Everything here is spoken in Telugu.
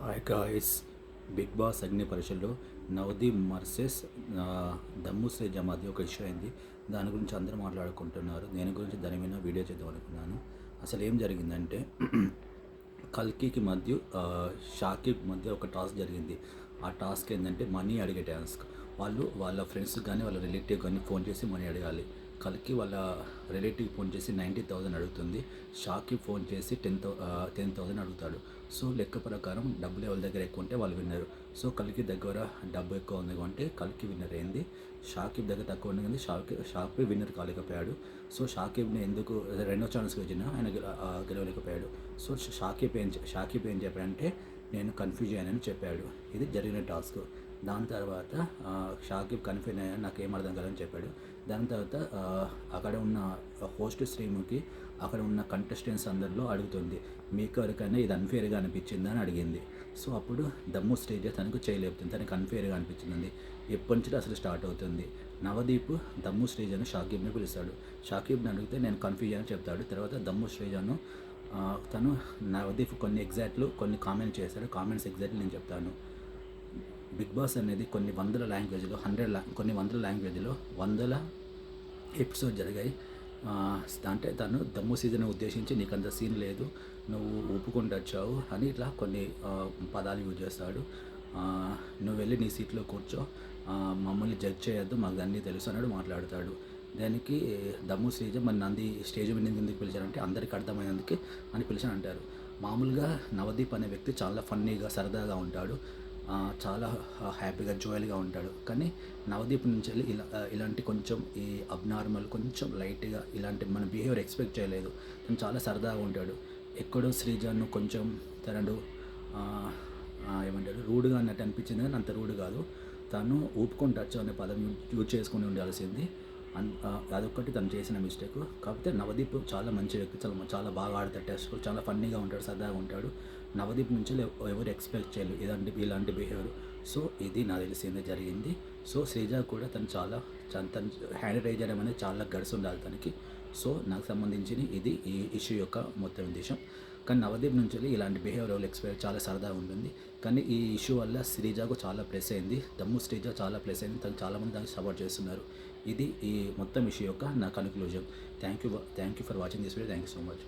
Hi guys. బిగ్ బాస్ అగ్ని పరీక్షల్లో నవదీప్ వర్సెస్ దమ్ము శ్రీజ మధ్య ఒక ఇష్యూ అయింది. దాని గురించి అందరూ మాట్లాడుకుంటున్నారు. నేను గురించి దాని మీద వీడియో చేద్దాం అనుకున్నాను. అసలు ఏం జరిగిందంటే కల్కికి మధ్య షాకిబ్ మధ్య ఒక టాస్క్ జరిగింది. ఆ టాస్క్ ఏంటంటే మనీ అడిగే టాస్క్. వాళ్ళు వాళ్ళ ఫ్రెండ్స్ కానీ వాళ్ళ రిలేటివ్ కానీ ఫోన్ చేసి మనీ అడగాలి. కల్కి వాళ్ళ రిలేటివ్ ఫోన్ చేసి 90,000 అడుగుతుంది. షాకి ఫోన్ చేసి 10,000 అడుగుతాడు. సో లెక్క ప్రకారం డబ్బులు ఎవరి దగ్గర ఎక్కువ ఉంటే వాళ్ళు విన్నరు. సో కల్కి దగ్గర డబ్బు ఎక్కువ ఉంది అంటే కల్కి విన్నర్ అయింది. షాకిబ్ దగ్గర తక్కువ ఉంది కానీ షాకిబ్ విన్నర్ కాలేకపోయాడు. సో షాకిబ్ని ఎందుకు రెండో ఛాన్స్కి వచ్చినా ఆయన గెలవలేకపోయాడు. సో షాకిబ్ ఏం చెప్పాడంటే నేను కన్ఫ్యూజ్ అయ్యానని చెప్పాడు. ఇది జరిగిన టాస్క్. దాని తర్వాత షాకిబ్ కన్ఫ్యూజ్ అయ్యాను, నాకు ఏం అర్థం కాదని చెప్పాడు. దాని తర్వాత అక్కడ ఉన్న హోస్ట్ శ్రీముఖి అక్కడ ఉన్న కంటెస్టెంట్స్ అందరిలో అడుగుతుంది, మీకు ఎవరికైనా ఇది అన్ఫేర్గా అనిపించిందా అని అడిగింది. సో అప్పుడు దమ్ము స్టేజ్ తనకు చేయలేపుతుంది, తనకు అన్ఫేర్గా అనిపించింది. ఎప్పటి నుంచి అసలు స్టార్ట్ అవుతుంది. నవదీప్ దమ్ము స్టేజ్ అని షాకిబ్ని పిలుస్తాడు. షాకిబ్ని అడిగితే నేను కన్ఫ్యూజ్ అని చెప్తాడు. తర్వాత దమ్ము స్టేజ్ అను తను నవదీప్ కొన్ని కామెంట్స్ చేశాడు. కామెంట్స్ ఎగ్జాక్ట్లీ నేను చెప్తాను. బిగ్ బాస్ అనేది కొన్ని వందల లాంగ్వేజ్లో కొన్ని వందల లాంగ్వేజ్లో వందల ఎపిసోడ్ జరిగాయి. అంటే తను దమ్ము సీజన్ ఉద్దేశించి నీకు అంత సీన్ లేదు, నువ్వు ఒప్పుకుంటూ వచ్చావు అని ఇట్లా కొన్ని పదాలు యూజ్ చేస్తాడు. నువ్వు వెళ్ళి నీ సీట్లో కూర్చో, మమ్మల్ని జడ్జ్ చేయొద్దు, మాకు అన్నీ తెలుసు అన్నాడు మాట్లాడతాడు. దానికి దమ్ము శ్రీజ మన నంది స్టేజ్ మీద ఎందుకు పిలిచారంటే అందరికీ అర్థమైనందుకు అని పిలిచాను అంటారు. మామూలుగా నవదీప్ అనే వ్యక్తి చాలా ఫన్నీగా సరదాగా ఉంటాడు, చాలా హ్యాపీగా జోయల్గా ఉంటాడు. కానీ నవదీప్ నుంచి వెళ్ళి ఇలాంటి కొంచెం ఈ అబ్నార్మల్ కొంచెం లైట్గా ఇలాంటి మన బిహేవియర్ ఎక్స్పెక్ట్ చేయలేదు. తను చాలా సరదాగా ఉంటాడు. ఎక్కడో శ్రీజను కొంచెం తనడు ఏమంటాడు రూడ్గా అన్నట్టు అనిపించింది, కానీ అంత రూడ్ కాదు. తను ఊపుకొని టచ్ అనే పదం యూజ్ చేసుకుని ఉండాల్సింది. అదొక్కటి తను చేసిన మిస్టేక్. కాకపోతే నవదీప్ చాలా మంచి వ్యక్తి, చాలా బాగా ఆడతాడు, టెస్ట్ చాలా ఫన్నీగా ఉంటాడు, సరదాగా ఉంటాడు. నవదీప్ నుంచి ఎవరు ఎక్స్పెక్ట్ చేయలేదు ఇలాంటి బిహేవియర్. సో ఇది నాకు తెలిసిందే జరిగింది. సో శ్రీజ కూడా తను హ్యాండ్ రైజ్ చేయడం అనేది చాలా గడిసి ఉండాలి తనకి. సో నాకు సంబంధించిన ఈ ఇష్యూ యొక్క మొత్తం ఉద్దేశం. కానీ నవదీప్ నుంచి ఇలాంటి బిహేవియర్ ఎవరు ఎక్స్పెక్ట్ చాలా సరదాగా ఉంటుంది. కానీ ఈ ఇష్యూ వల్ల శ్రీజకు చాలా ప్లస్ అయింది, దమ్ము శ్రీజ చాలా ప్లస్ అయింది. తను చాలామంది దానికి సపోర్ట్ చేస్తున్నారు. ఇది ఈ మొత్తం ఇష్యూ యొక్క నా conclusion. Thank you for watching this video. Thank you so much.